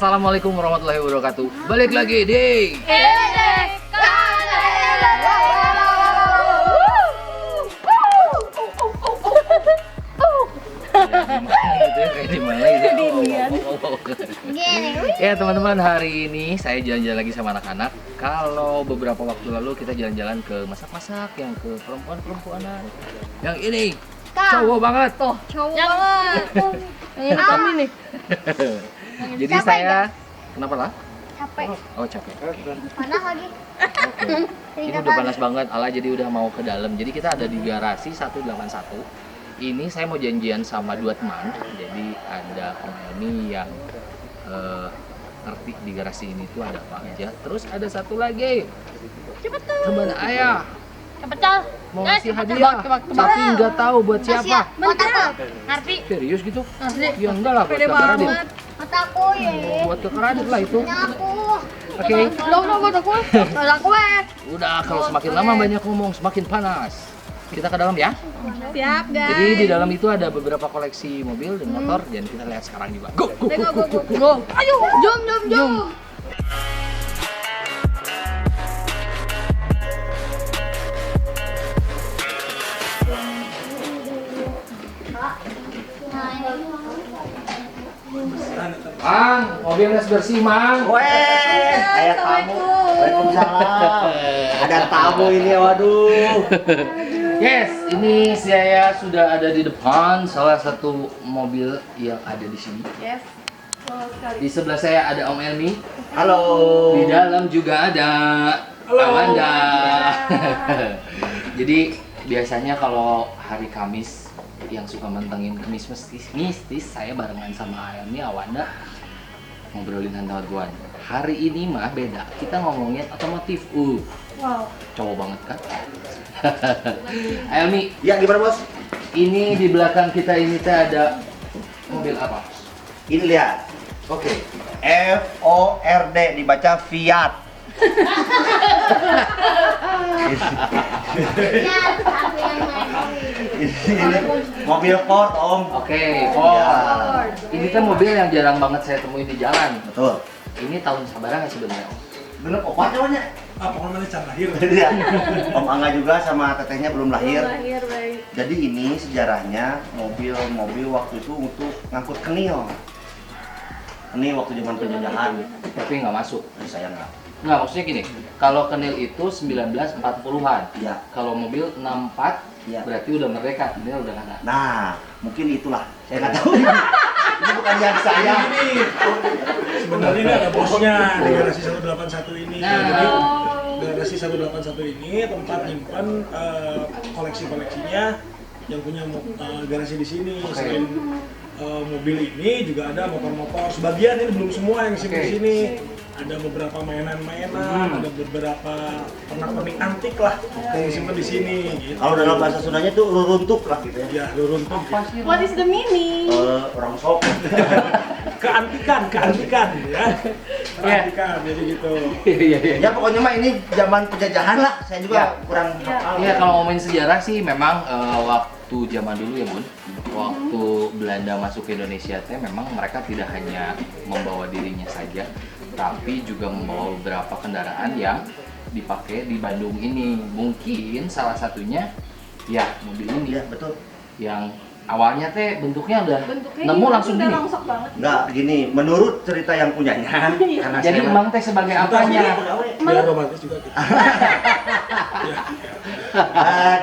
Assalamualaikum warahmatullahi wabarakatuh. Balik lagi di Ya teman-teman, hari ini saya jalan-jalan lagi sama anak-anak. Kalau beberapa waktu lalu kita jalan-jalan ke masak-masak, yang ke perempuan-perempuanan. Yang ini cowok banget tuh. Cowok banget. Ini kami nih. Jadi saya kenapa lah? Capek. Oh capek. Panas lagi. Oke. Ini udah panas banget, Ala jadi udah mau ke dalam. Jadi kita ada di garasi 181. Ini saya mau janjian sama dua teman. Jadi ada Om Elmi yang ngerti di garasi ini tuh ada apa aja. Terus ada satu lagi. Cepet tuh. Teman ayah Cepet Cal. mau ngasih hadiah, tapi nggak tahu buat siapa. Mantap. Ngerti. Serius gitu? Ngerti. Ya enggak lah, buat Pede kakak Radit. banget. Mataku ya. Buat kakak Radit lah itu. Aku. Oke. Udah buat aku. Buat aku Udah, kalau semakin lama banyak ngomong, semakin panas. Kita ke dalam ya. Siap guys. Jadi di dalam itu ada beberapa koleksi mobil dan motor, dan kita lihat sekarang juga. Go, go, go, go, go, go. Ayo, jom. Mang, mobilnya bersih, Mang. Weh, kayak tamu. Waalaikumsalam. Ada tamu ini, waduh. Yes, ini saya sudah ada di depan salah satu mobil yang ada di sini. Yes. Di sebelah saya ada Om Elmi. Halo. Di dalam juga ada Awanda. Jadi biasanya kalau hari Kamis yang suka mentengin kemis mistis, saya barengan sama Elmi, Awanda ngobrolin hantu-hantuan. Hari ini mah beda, kita ngomongin otomotif. Wow. Cowok banget kan? Elmi, Ya, gimana, Bos? ini di belakang kita ini teh ada mobil apa? Ini lihat. Oke. FORD dibaca Fiat. Ya, aku yang main mobil. Ini mobil Ford, Om. Oke, Ford. Ini kan mobil yang jarang banget saya temuin di jalan. Betul. Ini tahun sabaran nggak sebenarnya, Om? Bener opat namanya. Apa namanya can lahir? Iya. Om Angga juga sama tetehnya belum lahir. Lahir baik. Jadi ini sejarahnya mobil waktu itu untuk ngangkut kenil. Ini waktu zaman penjajahan. Tapi nggak masuk. Saya nggak. Nggak, maksudnya gini, kalau kenil itu 1940-an. Iya. Kalau mobil 64, Iya. berarti udah merdeka, kenil udah nggak ada. Nah, mungkin itulah. Saya nggak tahu. Ini bukan yang saya. Ini sebenarnya ini ada bosnya di garasi 181 ini. Nah. Jadi garasi 181 ini tempat nyimpan koleksi-koleksinya yang punya garasi di sini. Oke. Selain mobil ini juga ada motor-motor. Sebagian ini belum semua yang disimpan Oke. di sini. Ada beberapa mainan-mainan, ada beberapa pernak-pernik antik lah yang disimpan di sini. Gitu. Kalau dalam bahasa Sundanya itu ruruntuk lah gitu ya. Ya, luruntuk. Apa sih? What is the meaning? Orang sok. Keantikan ya. Keantikan, jadi gitu. Iya, iya. Ya pokoknya mah ini zaman penjajahan lah. Saya juga Ya. kurang hafal. Iya, kalau ngomongin sejarah sih memang waktu zaman dulu ya Bun, waktu Belanda masuk ke Indonesia teh memang mereka tidak hanya membawa dirinya saja, tapi juga membawa beberapa kendaraan yang dipakai di Bandung ini. Mungkin salah satunya ya mobil ini Iya, betul. yang awalnya teh bentuknya udah Bentuknya nemu langsung udah gini. langsung banget. Enggak, gini, menurut cerita yang punyanya, karena Jadi saya emang teh sebagai apanya? Biar romantis juga gitu.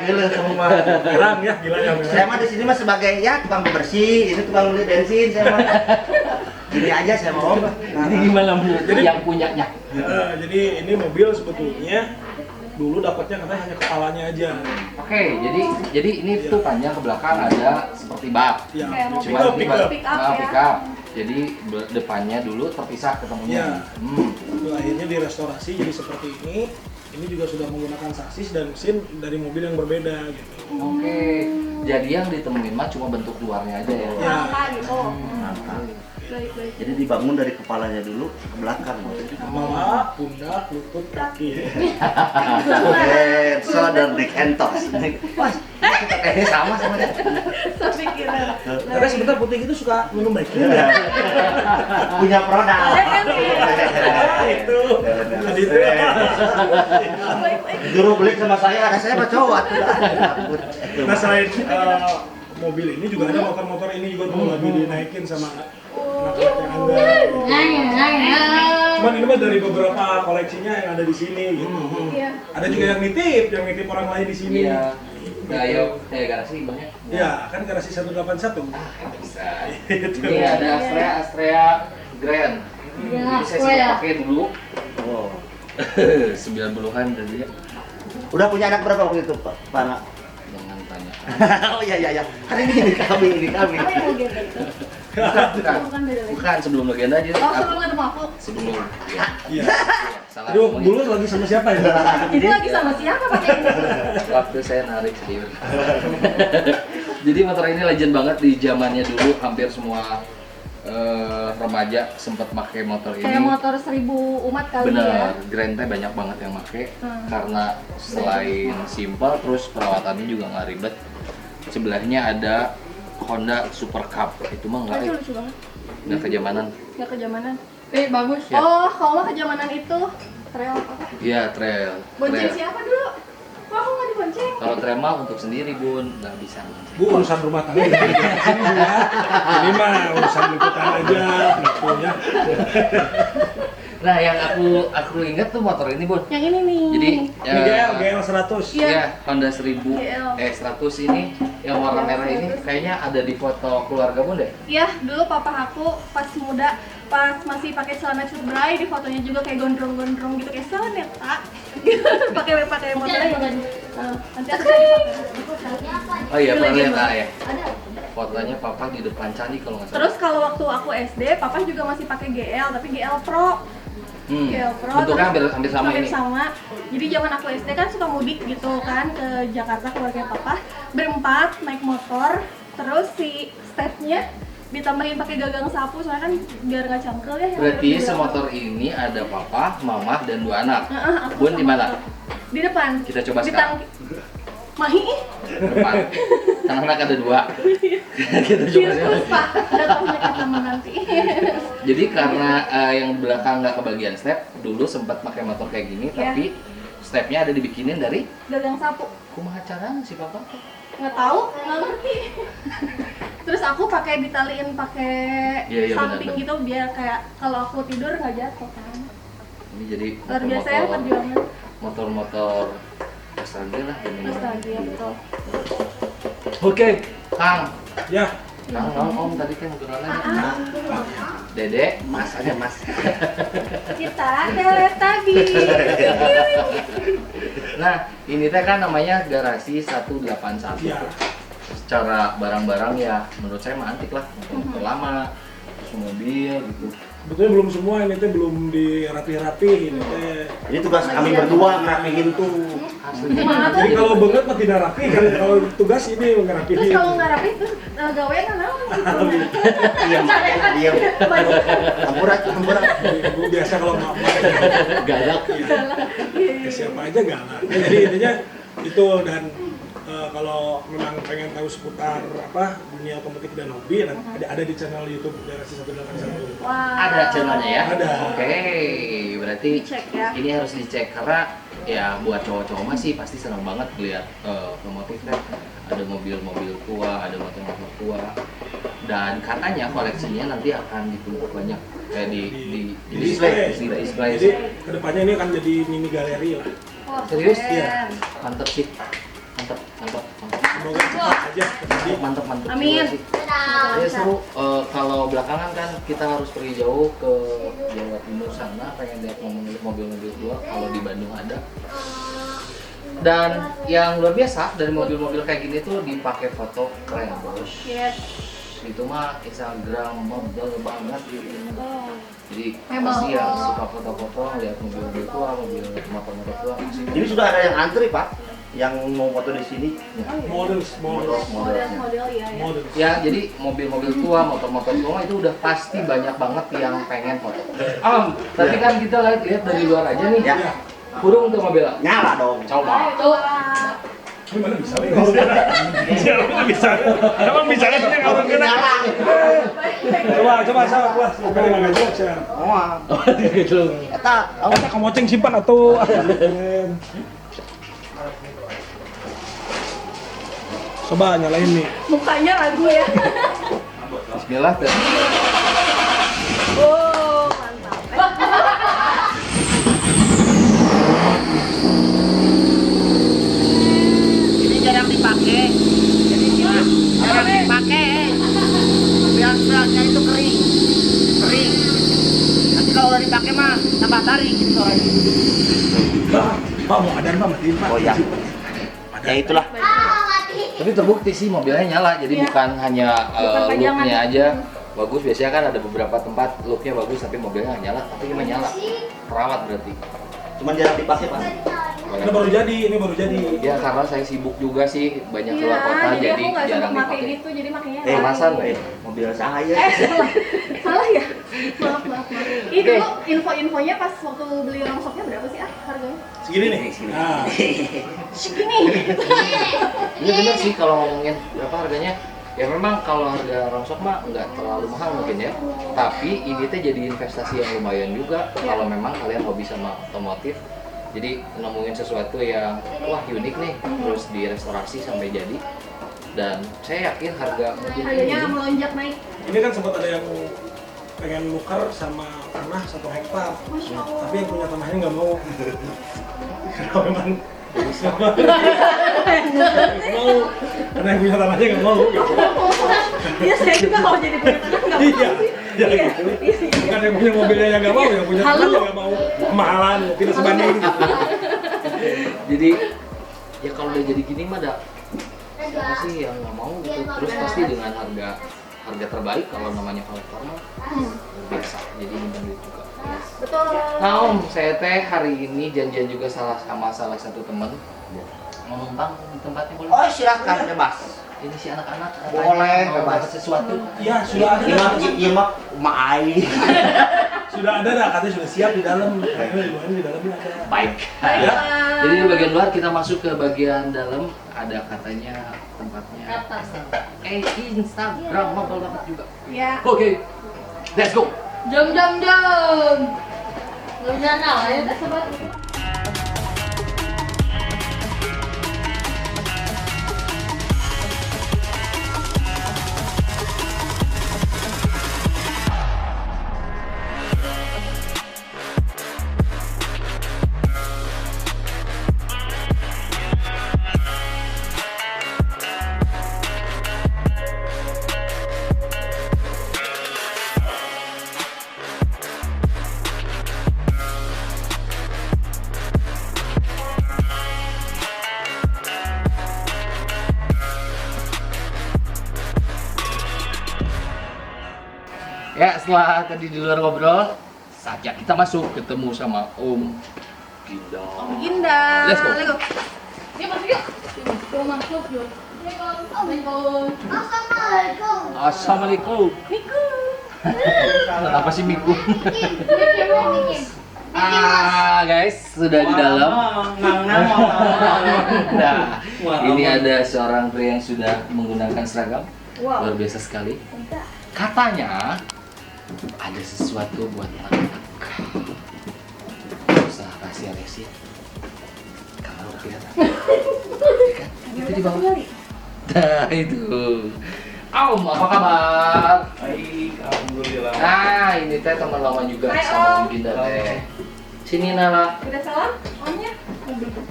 Gila semua. Gerang ya, gila ya. Saya mah di sini mah sebagai ya tukang bersih, ini tukang beli bensin saya mah. Gini aja saya mau. Jadi gimana menurut yang punyanya? Jadi ini mobil sebetulnya dulu dapatnya katanya hanya kepalanya aja. Oke, jadi ini tuh panjang ke belakang ada seperti bak. Ya, Kayak mobil Cuma ini pick up. pick up nah, ya. pick up. Jadi depannya dulu terpisah ketemunya. Iya. Itu akhirnya direstorasi jadi seperti ini. Ini juga sudah menggunakan sasis dan mesin dari mobil yang berbeda gitu. Oke, jadi yang ditemuin mah cuma bentuk luarnya aja ya. Ya. Apa gitu. Baik. Jadi dibangun dari kepalanya dulu ke belakang. Kepala, pundak, lutut, kaki. So dan Rick Entos. Wah, kita kayaknya sama dia. Sampai kira. Karena sebentar putih itu suka minum baking Iya. ya. Punya produk. Ada kan sih? Itu. Tadi itu. Juru beli sama saya mah cowok. Nah selain mobil ini juga ada motor-motor ini juga tuh lagi dinaikin sama anak-anak Anda. Cuman ini mah dari beberapa koleksinya yang ada di sini gitu. Iya. Ada juga yang nitip orang lain di sini. Iya. Nah, yuk, garasi banyak. Ya, kan garasi 181. Bisa. Ini ada Astrea Grand. Ini saya sempat pakai dulu. Oh. 90-an tadi ya. Udah punya anak berapa waktu itu, Pak? Anak. Jangan tanya. Oh iya. Kan ini kami. Apa yang mau gitu itu? Bukan beda lagi. Bukan sebelum legenda aja. Oh, sebelum ketemu aku. Sebelum. Ya. Iya. Salah. Aduh, ngomongnya. dulu lagi sama siapa ya? Jadi lagi sama siapa pakai ini? Waktu saya narik serius. Jadi motor ini legend banget di zamannya dulu, hampir semua remaja sempat pakai motor ini. Kayak motor 1000 umat kali ya. Bener, Grand Teh banyak banget yang pakai karena selain simpel, terus perawatannya juga nggak ribet. Sebelahnya ada Honda Super Cup, itu mah Itu nggak lucu banget. kejamanan. Nggak kejamanan. Bagus. Ya. Oh, kalau nggak kejamanan itu trail apa? Iya, trail. Bonceng Trail. siapa dulu? Kok aku nggak dibonceng? Kalau trail mah untuk sendiri bun, nggak bisa. Bu, urusan rumah tangga ya. Sini Bu ya. Ini mah urusan liputan aja gitu ya. Nah, yang aku ingat tuh motor ini bun. Yang ini nih. Jadi Ini GL 100. Iya. ya Honda 1000 GL. 100 ini yang warna merah ini kayaknya ada di foto keluarga bun deh. Iya, dulu papa aku pas muda, pas masih pakai celana cutbray, di fotonya juga kayak gondrong-gondrong gitu kayak seleneta. pakai motornya juga. Nanti aku pakai. Oh iya, Ini pernah lagi, lihat Bang. ya. Ada. Fotonya papa di depan candi kalau nggak salah. Terus kalau waktu aku SD, papa juga masih pakai GL, tapi GL Pro. GL Pro. Bentuknya terus hampir sama hampir ini. sama. Jadi zaman aku SD kan suka mudik gitu kan ke Jakarta keluarga papa, berempat naik motor, terus si stepnya ditambahin pakai gagang sapu soalnya kan biar nggak cangkel ya. yang Berarti ada di semotor ini ada papa, mama, dan 2 anak. Heeh, aku Bun sama di mana? motor. Di depan. Kita coba Di sekarang. Mahi. Depan. Anak-anak ada 2. Kita coba Sirkus sekarang. pak. Datang mereka sama nanti. Jadi karena yang belakang nggak kebagian step, dulu sempat pakai motor kayak gini, Iya. tapi stepnya ada dibikinin dari Gagang sapu. kumaha caranya si papa? Nggak tahu, nggak ngerti. Terus aku pakai ditaliin pakai Iya, samping benar. gitu biar kayak kalau aku tidur nggak jatuh kan. Ini jadi Luar biasa ya perjuangan. motor-motor nostalgia lah ini. Nostalgia betul. Oke, Kang. Ya, Kang, om tadi kan ngobrol lagi. Ah, Dede, Mas aja Mas. kita delete tadi. Nah, ini teh kan namanya garasi 181. ya. Secara barang-barang ya menurut saya mah antik lah. Motor lama, terus mobil gitu. Sebetulnya belum semua ini teh belum dirapi-rapi ini teh. Ini tugas kami berdua ngerapihin tuh. Gimana tuh? Jadi kalau banget mah tidak rapi kan kalau tugas ini ngerapihin. Terus kalau nggak rapi terus gawean kan naon sih? Diam, diam. Campuran. Ibu biasa kalau nggak Galak. ke siapa aja galak. Ya, jadi intinya itu dan kalau memang pengen tahu seputar apa dunia otomotif dan hobi ada di channel YouTube Garasi 181. Wah. Ada channelnya ya? Ada. Oke, berarti Dicek ya. ini harus dicek karena ya buat cowok-cowok masih pasti senang banget lihat otomotif kan. Ada mobil-mobil tua, ada motor-motor tua. Dan katanya koleksinya nanti akan ditumpuk banyak kayak di display. Jadi kedepannya ini akan jadi mini galeri lah. Wah, Serius? keren. Iya. Mantep sih. Mantep. Semoga cepat aja terjadi. Mantep. Amin. juga sih. Ya seru, kalau belakangan kan kita harus pergi jauh ke Jawa Timur sana pengen lihat mobil-mobil tua kalau di Bandung ada. Dan yang luar biasa dari mobil-mobil kayak gini tuh dipakai foto keren bos. Yes. Itu mah Instagramable banget gitu. Oh. Jadi Memang. pasti yang suka foto-foto lihat mobil-mobil tua, mobil motor-motor tua pasti. Ini sudah ada yang antri Pak, yang mau foto di sini. Models. Model ya ya. Models. Ya, jadi mobil-mobil tua, motor-motor tua itu udah pasti banyak banget yang pengen foto. Tapi kan kita lihat dari luar aja nih. Ya. Ya. Kurung tuh mobilnya. Nyala dong. Coba. Tuh. Tapi mana bisa nih? Siapa bisa? Emang bisa kan sih kalau kena? Coba kelas. Oke, enggak jelas ya. Oh, gitu. Eta, Kita kemoceng simpan atau coba nyalain nih. Mukanya ragu ya. Bismillah tuh. Oh, mantap. ini jarang dipakai. Jadi jarang dipakai. Beras-berasnya itu kering. Nanti kalau udah dipakai mah tambah tarik gitu suaranya. Pak mau adan Pak matiin Pak. Oh ya. Ya itulah. Tapi terbukti sih mobilnya nyala, jadi Iya. bukan hanya Bukan pajangan. looknya aja bagus. Biasanya kan ada beberapa tempat looknya bagus tapi mobilnya nggak nyala, tapi ini nyala. Perawat berarti. Cuman jarang dipakai, Pak. Ini baru jadi. Ya karena saya sibuk juga sih, banyak Iya, keluar kota jadi jadi aku nggak jarang sempat pakai dipakai. gitu, jadi makanya. Kemasan, Mobil saya. Salah ya? Maaf. Ini Oke. dulu info-infonya pas waktu beli rongsoknya berapa sih harganya? Segini nih. Nah, Segini. Iya bener sih kalau ngomongin berapa harganya. Ya memang kalau harga rongsok mah nggak terlalu mahal mungkin ya. Tapi ini teh jadi investasi yang lumayan juga Ya. kalau memang kalian hobi sama otomotif. Jadi nemuin sesuatu yang wah unik nih, terus direstorasi sampai jadi. Dan saya yakin harga mobil Harganya ini melonjak naik. ini kan sempat ada yang pengen nukar sama tanah 1 hektar. Masya Allah. Tapi yang punya tanahnya nggak mau. Karena memang mau, karena yang punya tanahnya nggak mau. Iya, saya juga kalau jadi punya tanah nggak mau Iya, sih. ya gitu. Bukan yang punya mobilnya yang nggak mau, yang punya Halu. tanahnya nggak mau. Kemahalan, tidak sebanding. jadi ya kalau udah jadi gini mah ada siapa sih yang nggak mau gitu. Terus pasti dengan harga terbaik kalau namanya kolektor mah biasa. Jadi minta duit juga. Betul. Nah Om, saya teh hari ini janjian juga sama salah satu teman mau numpang di tempatnya boleh? Oh, silakan bebas. Ini si anak-anak katanya Boleh, mau bebas. dapat sesuatu. Iya, sudah ada. Iya mah maai. Sudah ada dah, katanya sudah siap di dalam. Kayaknya di dalamnya ada. Baik. Baiklah. Jadi di bagian luar kita masuk ke bagian dalam, ada katanya tempatnya. Instagram mobile dapat juga. Ya. Oke, let's go. Jom. Gak bisa nalar ya, sobat. Ya, setelah tadi di luar ngobrol, saatnya kita masuk ketemu sama Om Ginda. Ginda. Let's go. Yuk masuk yuk. Yuk masuk yuk. Assalamualaikum. Assalamualaikum. Assalamualaikum. Miku. Kenapa sih Miku? Bikin. Guys, sudah di dalam. Nah, ini ada seorang pria yang sudah menggunakan seragam. Wow. Luar biasa sekali. Katanya ada sesuatu buat anak-anak. Gak usah rahasia-rahasia. Kamu udah kelihatan. Ya kan? Itu di bawah. Nah, itu. Om, apa kabar? Baik, alhamdulillah. Nah, ini teh teman lama juga Hai, sama Om. Om Ginda teh. Sini Nala, Udah salam? Omnya?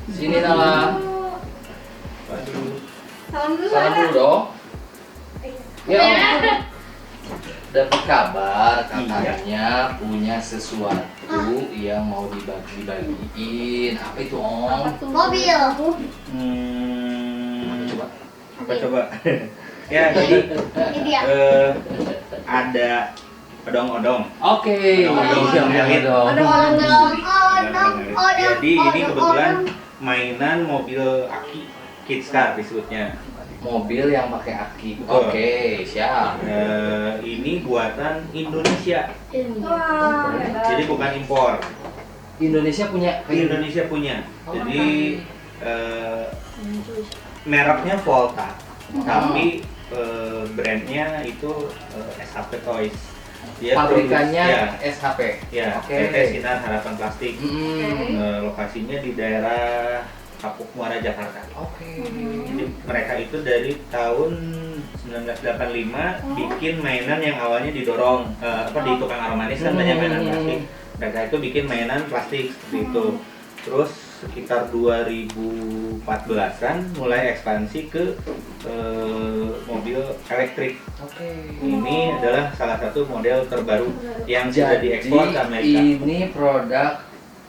sini Nala. Salam dulu. Salam dulu dong. Ya Om. Dapat kabar katanya punya sesuatu yang mau dibagi-bagiin. Apa itu Om? Mobil. Apa coba? Apa coba? Ya, jadi Ini dia. ada odong-odong. Oke. Odong-odong. Iya, dong. Ada orang Jadi ini kebetulan mainan mobil aki kids car disebutnya. Mobil yang pakai aki. Betul. Oke, siap. Ini buatan Indonesia, Wah, hebat. jadi bukan impor. Indonesia punya Indonesia punya. Jadi mereknya Volta, tapi brandnya itu SHP Toys. Dia Pabrikannya produksi- SHP. ya, Oke. PT Sinar Harapan Plastik. Lokasinya di daerah Kapuk Muara, Jakarta. Oke. Jadi mereka itu dari tahun 1985 bikin mainan yang awalnya didorong di tukang aroma manis kan banyak mainan plastik. Mereka itu bikin mainan plastik seperti itu. Terus sekitar 2014-an mulai ekspansi ke mobil elektrik. Oke. Ini adalah salah satu model terbaru yang sudah Jadi diekspor ke Amerika. ini produk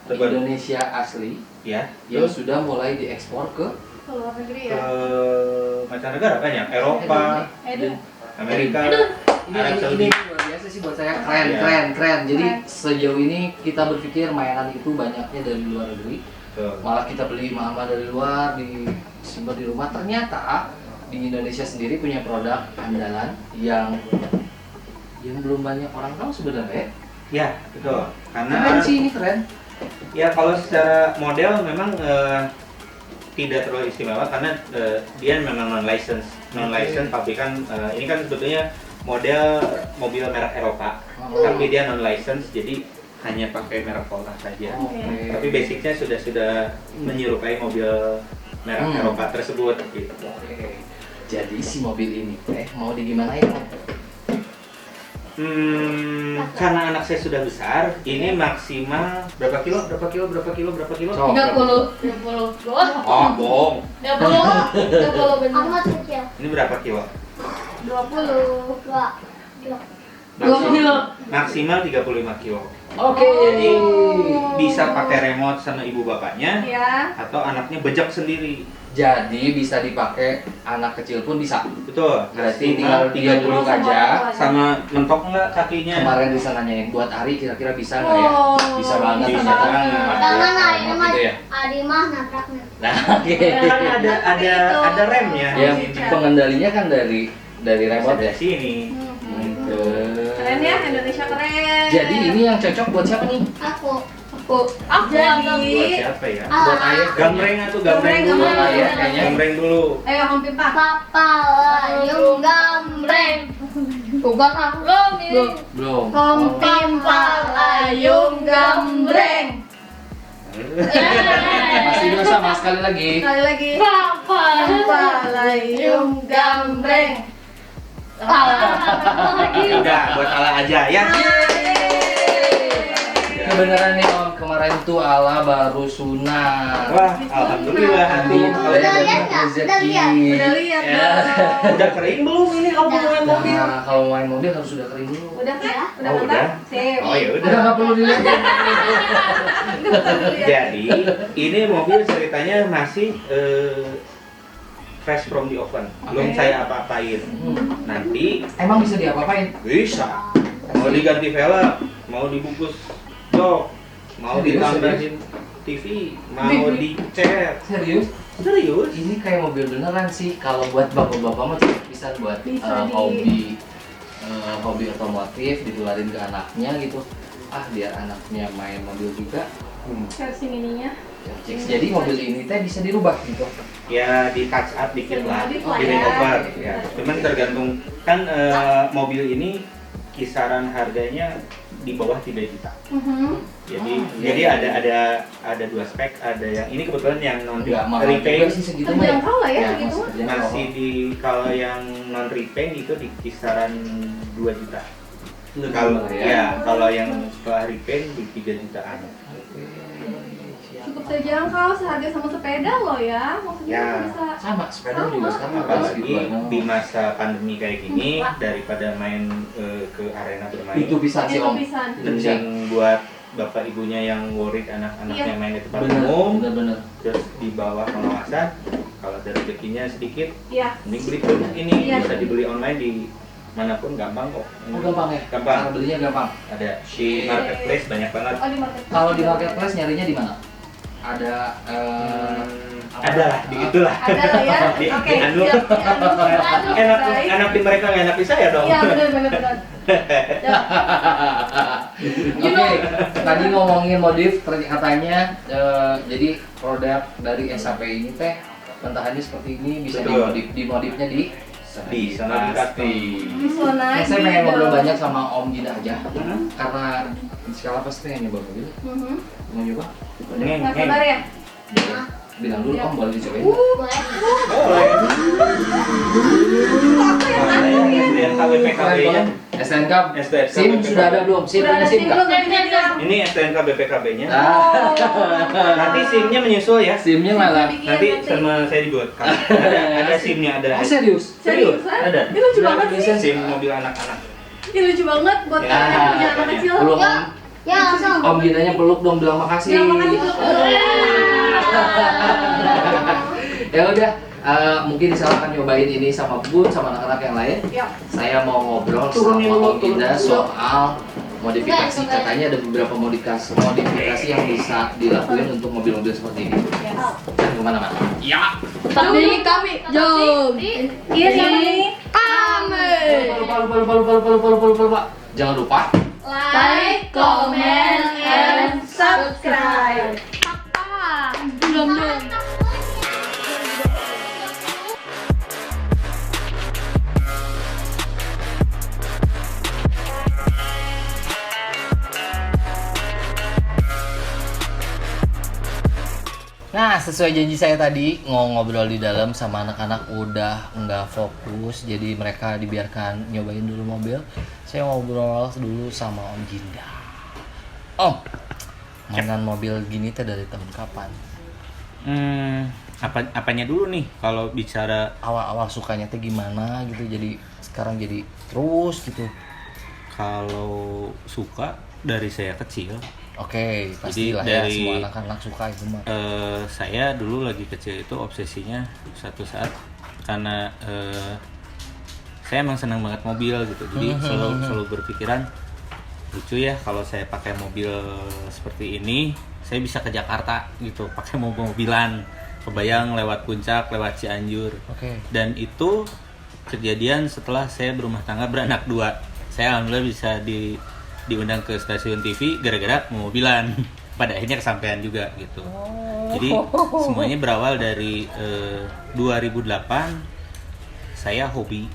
Terbaru. Indonesia asli Ya, yang sudah mulai diekspor ke Ke luar negeri ke ya. mancanegara banyak, Eropa, Amerika, Arab ini Saudi. luar biasa sih buat saya, keren. Jadi sejauh ini kita berpikir mainan itu banyaknya dari luar negeri, Tuh. malah kita beli mahal dari luar disimpan di rumah. Ternyata di Indonesia sendiri punya produk andalan yang belum banyak orang tahu sebenarnya. Ya, betul. Keren Karena sih, ini keren. ya kalau secara model memang tidak terlalu istimewa karena dia memang non-license pabrikan. Ini kan sebetulnya model mobil merek Eropa, tapi dia non-license jadi hanya pakai merek Volta saja. Oke. Tapi basicnya sudah menyerupai mobil merek Eropa tersebut gitu. Oke. Jadi si mobil ini mau digimanain? Karena anak saya sudah besar, ini maksimal berapa kilo? Cok. 30. Oh, bohong. 30 benar. Amat kecil. Ini berapa kilo? 20. Maksimal 35 kilo. Oke. Jadi bisa pakai remote sama ibu bapaknya Ya. atau anaknya bejek sendiri. Jadi bisa dipakai anak kecil pun bisa. Betul. Berarti Maksimal tinggal 30 aja. sama mentok nggak kakinya? Kemarin bisa nanyain buat Ari kira-kira bisa nggak ya? Oh. Bisa banget. Bisa ternyata. banget. Jangan lah, ini mah Gitu ya. Adi mah nabraknya. Nah, oke. Kan ada remnya. Yang pengendalinya kan dari remote ya. Ada sini. Gitu. Keren ya, Indonesia keren. Jadi ini yang cocok buat siapa nih? Aku. Jadi Buat siapa ya? Buat ayah. Gambreng atau gambreng dulu. Buat ayah kayaknya. Gambreng dulu. ayo hampir Pak. Papa layung gambreng. Bukan aku nih. Belum. Kompimpal layung gambreng. Masih dua sama sekali lagi. Sekali lagi. Papa. Kompimpal layung gambreng. Ya udah, buat ala aja ya. Kebenaran nih Om, kemarin tuh Ala baru sunat. Wah, alhamdulillah. Amin. Udah lihat nggak? Udah lihat? Udah lihat Ya. dong. Udah kering belum ini kamu main mobil? Nah, kalau main mobil harus sudah kering dulu. Udah kan? Udah Oh, mantap? udah. Sip. Oh ya Udah udah. nggak perlu dilihat. Jadi ini mobil ceritanya masih fresh from the oven. Belum Oke. saya apa-apain. Nanti Emang bisa diapa-apain? bisa. Mau diganti velg, mau dibungkus jok, mau Serius, ditambahin TV, mau dicat. Serius? Serius? Ini kayak mobil beneran sih. Kalau buat bapak-bapak mah cocok bisa buat Bisa hobi otomotif ditularin ke anaknya gitu. Biar anaknya main mobil juga. Versi mininya. Jadi mobil ini teh bisa dirubah gitu. Ya di touch up dikit lah, di Sedikit lah ya. makeover. Ya. Cuman tergantung kan mobil ini kisaran harganya di bawah 3 juta. Jadi ada dua spek, ada yang ini kebetulan yang non Nggak mahal juga repaint sih segitu mah ya. Terjangkau lah ya, segitu mah. terjangkau. masih di kalau yang non repaint itu di kisaran 2 juta. Lebih Kalau murah ya kalau yang setelah repaint di 3 jutaan. Cukup terjangkau, seharga sama sepeda loh ya. Maksudnya Ya. bisa. Sama sepeda juga sekarang Apalagi gitu. di masa pandemi kayak gini daripada main ke arena bermain. Itu bisa sih Itu Om. bisa. Mending buat bapak ibunya yang worried anak-anaknya Iya. main di tempat Bener, umum bener. terus di bawah pengawasan, kalau ada rezekinya sedikit Iya. mending beli produk ini. Iya. Bisa dibeli online di manapun, gampang kok. Oh gampang ya? Gampang. Cara belinya gampang. Ada di marketplace banyak banget. Oh, di market. Kalau di marketplace nyarinya di mana? Ada Ada lah, di itulah. Ada lah ya. Di- Oke. di anu. siap, di anu. Enak Baik. enak di mereka, nggak enak di saya dong. Iya, benar. Oke, tadi ngomongin modif katanya jadi produk dari SAP ini teh pentahannya seperti ini, bisa Betul. dimodifnya di Sonagi pasti. Sonagi. Nah, saya pengen dong. ngobrol banyak sama Om Ginda aja, karena skala pasti yang nyoba mobil. Mau nyoba? Nggak sabar ya? Bilang dulu Om, boleh dicobain? Boleh. STNK BPKB-nya. STNK, STNK SIM sudah ada belum? SIM Udah punya ada SIM SIM nggak? belum? Tapi dia Ini STNK BPKB-nya. Nanti Nanti SIM-nya menyusul ya. SIM-nya malah. Nanti sama saya dibuatkan. Ada SIM-nya, ada. Serius? Seriusan? Ada. Ini lucu banget sih. SIM mobil anak-anak. Ini lucu banget buat Ya, kalian yang punya anak kecil. peluk Ya, Om. ya langsung. Om Gindanya peluk dong, bilang makasih. Bilang makasih peluk. Ya udah, mungkin silakan nyobain ini sama Bun, sama anak-anak yang lain. Yuk. Saya mau ngobrol Turunin sama dulu, Om Ginda turunin dulu. soal modifikasi. Nah, Katanya ada beberapa modifikasi yang bisa dilakuin untuk mobil-mobil seperti ini. Dan kemana-mana. Ya. Tapi kami jom. Iya siapa nih? Lupa. Jangan lupa. Like, comment, and subscribe. Belum. Nah, sesuai janji saya tadi, ngobrol di dalam sama anak-anak udah nggak fokus, jadi mereka dibiarkan nyobain dulu mobil. Saya ngobrol dulu sama Om Ginda. Om, mainan mobil gini teh dari tahun kapan? Apanya dulu nih kalau bicara Awal-awal sukanya teh gimana gitu, jadi sekarang jadi terus gitu. kalau suka dari saya kecil. Oke, Jadi pastilah ya, dari- semua anak-anak suka itu mah. Saya dulu lagi kecil itu obsesinya satu saat karena saya emang senang banget mobil gitu. Jadi selalu berpikiran lucu ya kalau saya pakai mobil seperti ini, saya bisa ke Jakarta gitu, pakai mobil-mobilan. Kebayang lewat Puncak, lewat Cianjur. Oke. Dan itu kejadian setelah saya berumah tangga beranak 2. Saya alhamdulillah bisa diundang ke stasiun TV gara-gara mobilan. Pada akhirnya kesampaian juga gitu. Jadi semuanya berawal dari 2008 saya hobi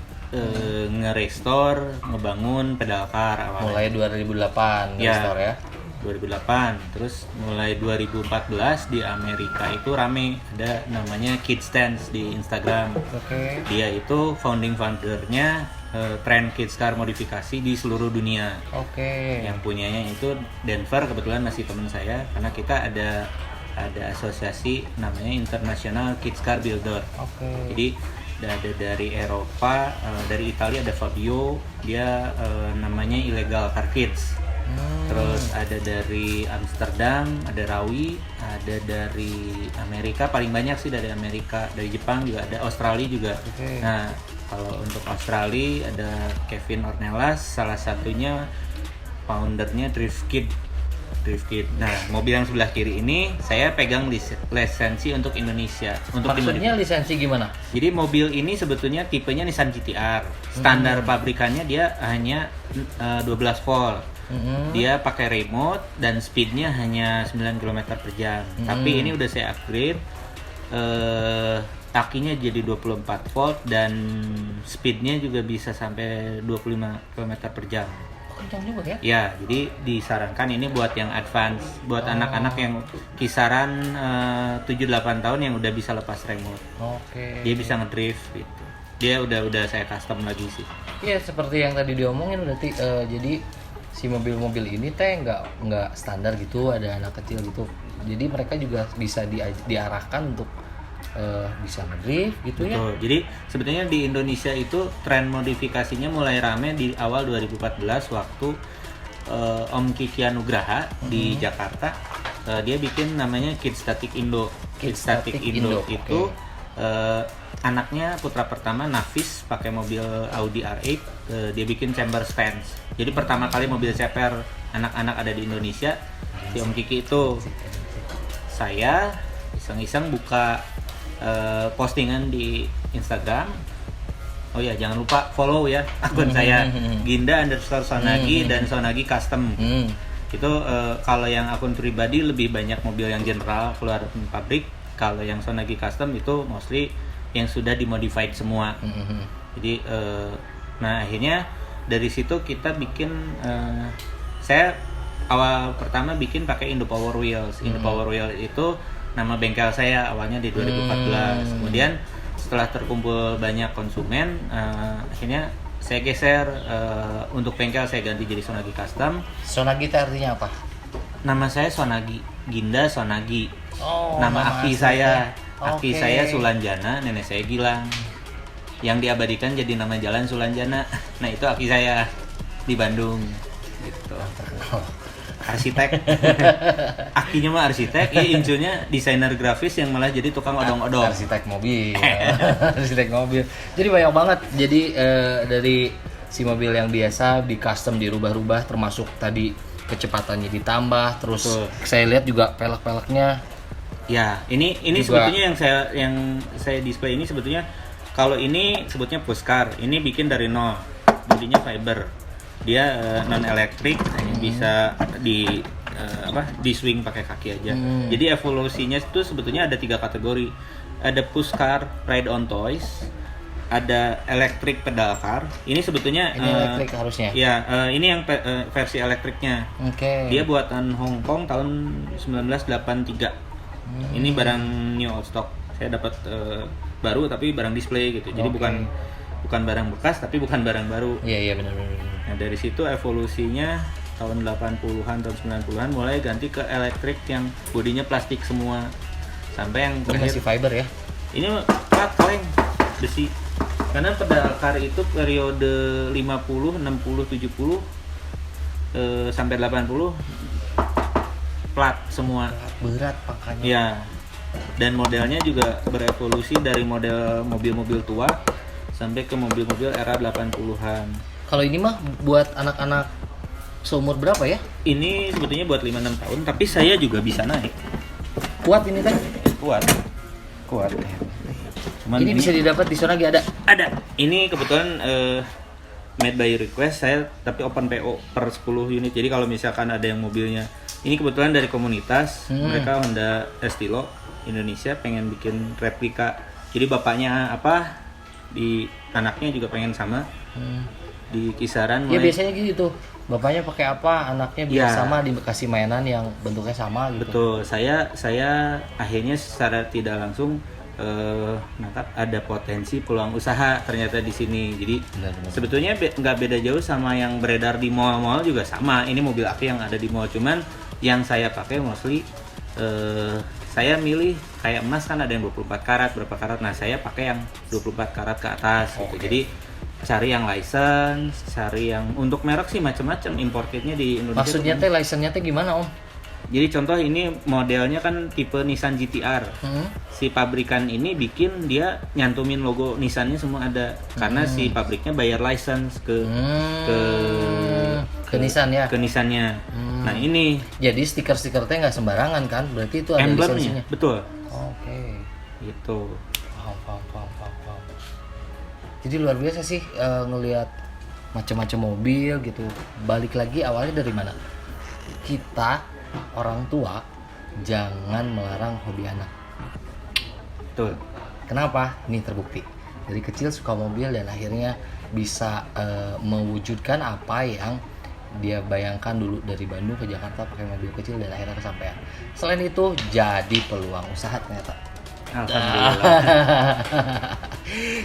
nge-restore, ngebangun pedal car awalnya. Mulai 2008 Ya. restore ya. 2008, terus mulai 2014 di Amerika itu rame, ada namanya Kids Dance di Instagram. Oke. Dia itu founding fathernya tren kids car modifikasi di seluruh dunia. Oke. Yang punyanya itu Denver, kebetulan masih teman saya karena kita ada asosiasi namanya International Kids Car Builder. Oke. Jadi ada dari Eropa, dari Italia ada Fabio, dia namanya Illegal Car Kids. Terus ada dari Amsterdam, ada Rawi, ada dari Amerika, paling banyak sih dari Amerika, dari Jepang juga ada, Australia juga. Oke. Nah, kalau untuk Australia ada Kevin Ornelas, salah satunya foundernya Drift Kid. Nah, mobil yang sebelah kiri ini saya pegang lisensi untuk Indonesia. Untuk Maksudnya lisensi gimana? jadi mobil ini sebetulnya tipenya Nissan GT-R. Standar pabrikannya dia hanya 12 volt. Dia pakai remote dan speednya hanya 9 km per jam. Tapi ini udah saya upgrade, takinya jadi 24 volt dan speednya juga bisa sampai 25 km per jam. Kencang juga ya? Ya, jadi disarankan ini buat yang advance, buat anak-anak yang kisaran 7-8 tahun yang udah bisa lepas remote. Oke. Dia bisa ngedrift gitu. Dia udah saya custom lagi sih. Iya, seperti yang tadi diomongin berarti jadi si mobil-mobil ini teh nggak standar gitu, ada anak kecil gitu. Jadi mereka juga bisa diarahkan untuk bisa ngedrift gitu ya. Betul. Jadi sebetulnya di Indonesia itu tren modifikasinya mulai rame di awal 2014 waktu Om Kiki Anugraha di Jakarta. Dia bikin namanya Kids Static Indo. Kids Static Indo itu anaknya putra pertama Nafis pakai mobil Audi R8, dia bikin chamber stance. Jadi pertama kali mobil CPR anak-anak ada di Indonesia si Om Kiki itu. Saya iseng-iseng buka postingan di Instagram. Oh ya, jangan lupa follow ya akun saya Ginda_Sonagi dan Sonagi Custom. Itu kalau yang akun pribadi lebih banyak mobil yang general keluar pabrik. Kalau yang Sonagi Custom itu mostly yang sudah dimodified semua. Jadi nah akhirnya dari situ kita bikin saya awal pertama bikin pakai Indo Power Wheels. Indo Power Wheels itu nama bengkel saya awalnya di 2014. Kemudian setelah terkumpul banyak konsumen, akhirnya saya geser untuk bengkel saya ganti jadi Sonagi Custom. Sonagi itu artinya apa? Nama saya Sonagi, Ginda Sonagi. Oh, Nama aki saya, aki Oke. saya Sulanjana, nenek saya Gilang. Yang diabadikan jadi nama jalan Sulanjana. Nah itu aki saya di Bandung. Gitu. Arsitek. Akinya mah arsitek, incunya desainer grafis yang malah jadi tukang odong-odong. Arsitek mobil. Arsitek mobil. Jadi banyak banget. Jadi dari si mobil yang biasa di custom dirubah-rubah, termasuk tadi kecepatannya ditambah, terus Betul. saya lihat juga pelek-peleknya. Ya, ini Juga. sebetulnya yang saya display ini sebetulnya kalau ini sebutnya pushcar, ini bikin dari nol. Bodinya fiber. Dia non elektrik, bisa di swing pakai kaki aja. Jadi evolusinya itu sebetulnya ada 3 kategori. Ada pushcar, ride on toys, ada electric pedal car. Ini sebetulnya Ini elektrik harusnya. ya ini yang versi elektriknya. Oke. Dia buatan Hong Kong tahun 1983. Ini barang new old stock. Saya dapat baru tapi barang display gitu. Jadi Oke. bukan barang bekas tapi bukan barang baru. Iya benar. Nah, dari situ evolusinya tahun 80-an, tahun 90-an mulai ganti ke elektrik yang bodinya plastik semua. Sampai yang Ini masih terakhir fiber ya. ini plat kaleng besi. Karena pedal car itu periode 50, 60, 70 sampai 80 plat semua. Berat makanya. Ya. Dan modelnya juga berevolusi dari model mobil-mobil tua sampai ke mobil-mobil era 80-an. Kalau ini mah buat anak-anak seumur berapa ya? Ini sebetulnya buat 5-6 tahun, tapi saya juga bisa naik. Kuat ini teh? Kuat. Cuman Ini bisa didapat di Sonagi ada. ada. Ini kebetulan made by request saya, tapi open PO per 10 unit. Jadi kalau misalkan ada yang mobilnya, ini kebetulan dari komunitas, mereka Honda Estilo Indonesia pengen bikin replika. Jadi bapaknya apa, di anaknya juga pengen sama. Di kisaran Ya mulai biasanya gitu. Bapaknya pakai apa, anaknya biar Ya. sama, dikasih mainan yang bentuknya sama gitu. betul. Saya akhirnya secara tidak langsung nangkap ada potensi peluang usaha ternyata di sini. Jadi Benar-benar. sebetulnya nggak beda jauh sama yang beredar di mall-mall juga sama. Ini mobil aki yang ada di mall, cuman yang saya pakai mostly saya milih kayak emas kan ada yang 24 karat, berapa karat. Nah, saya pakai yang 24 karat ke atas gitu. Jadi cari yang license, cari yang untuk merek sih macam-macam, importednya di Indonesia. Maksudnya tuh teh license-nya teh gimana Om? jadi contoh ini modelnya kan tipe Nissan GT-R. Si pabrikan ini bikin dia nyantumin logo Nissan-nya semua ada. Karena si pabriknya bayar license ke Ke Nissan ya. ke Nissan-nya. Nah, ini Jadi stiker-stiker teh nggak sembarangan kan? Berarti itu ada emblemnya, lisensinya. betul. Oke. Gitu. Paham. Jadi luar biasa sih ngelihat macam-macam mobil gitu. Balik lagi awalnya dari mana? Kita orang tua jangan melarang hobi anak. Betul. Kenapa? Ini terbukti. Dari kecil suka mobil dan akhirnya bisa mewujudkan apa yang dia bayangkan dulu dari Bandung ke Jakarta pakai mobil kecil dan akhirnya kesampaian. Selain itu jadi peluang usaha ternyata. Alhamdulillah.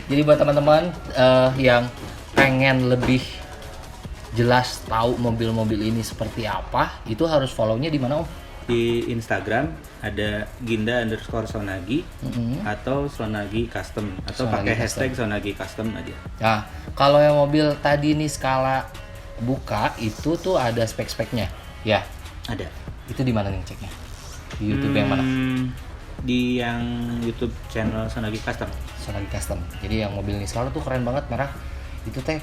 Jadi buat teman-teman yang pengen lebih jelas tahu mobil-mobil ini seperti apa, itu harus follow-nya di mana Om? Di Instagram ada Ginda_Sonagi atau Sonagi Custom atau Sonagi pakai Custom. hashtag Sonagi Custom aja. Nah, kalau yang mobil tadi nih skala buka itu tuh ada spek-speknya. Ya, Ada. itu di mana nih ceknya? Di YouTube yang mana? Di yang YouTube channel Sonagi Custom. Sonagi Custom. Jadi yang mobil ini skala tuh keren banget merah. Itu teh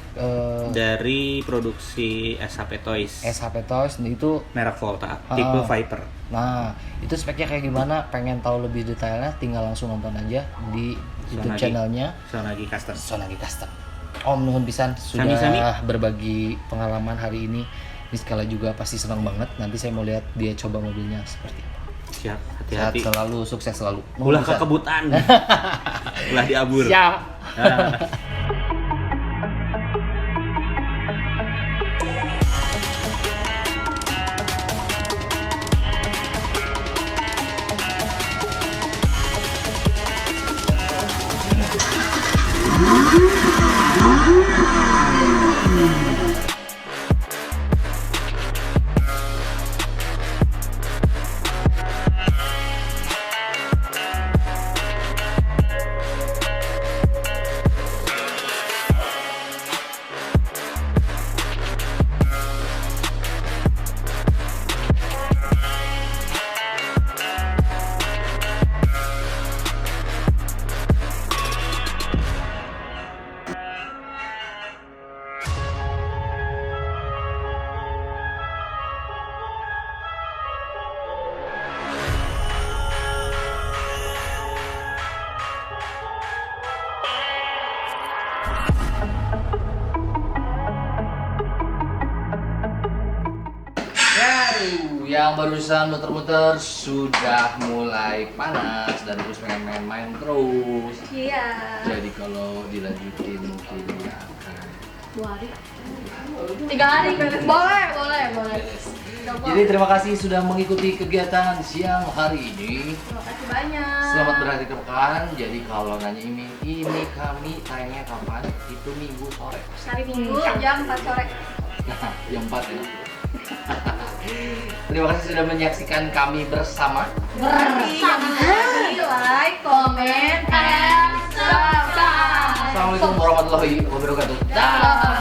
Dari produksi SHP Toys. SHP Toys itu. Merek Volta, tipe Viper. Nah, itu speknya kayak gimana? Pengen tahu lebih detailnya, tinggal langsung nonton aja di YouTube Sonagi. channelnya Sonagi Custom. Sonagi Custom. Om nuhun pisan sudah Sami-sami. berbagi pengalaman hari ini. Ini skala juga pasti senang banget. Nanti saya mau lihat dia coba mobilnya seperti apa. Siap, Sehat hati-hati. selalu, sukses selalu. Ulah Bisa. kekebutan. Ulah diabur. Siap. Yang barusan muter-muter sudah mulai panas dan terus pengen main-main terus. Iya. Jadi kalau dilanjutin mungkin ya akan 2 hari. 3 hari. Boleh. beres. Jadi terima kasih sudah mengikuti kegiatan siang hari ini. Terima kasih banyak. Selamat berakhir pekan. Jadi kalau nanya ini kami tayangnya kapan? Itu Minggu sore. Hari Minggu jam 4 sore. Nah, jam 4 ya. Terima kasih sudah menyaksikan kami bersama. Like, comment, and subscribe. Assalamualaikum warahmatullahi wabarakatuh. Dah.